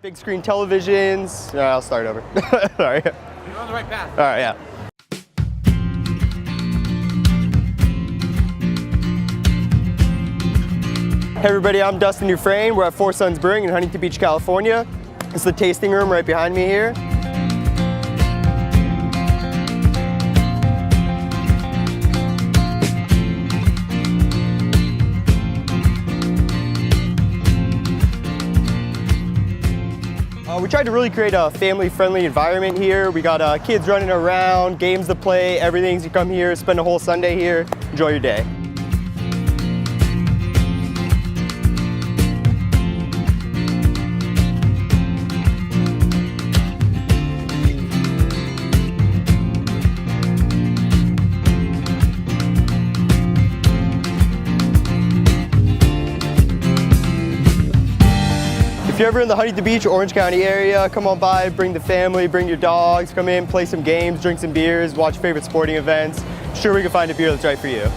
Big screen televisions. No, I'll start over. Sorry. You're on the right path. All right, yeah. Hey everybody, I'm Dustin Dufresne. We're at Four Sons Brewing in Huntington Beach, California. This is the tasting room right behind me here. We tried to really create a family-friendly environment here. We got kids running around, games to play, everything. You come here, spend a whole Sunday here, enjoy your day. If you're ever in the Huntington Beach, Orange County area, come on by, bring the family, bring your dogs, come in, play some games, drink some beers, watch favorite sporting events. I'm sure we can find a beer that's right for you.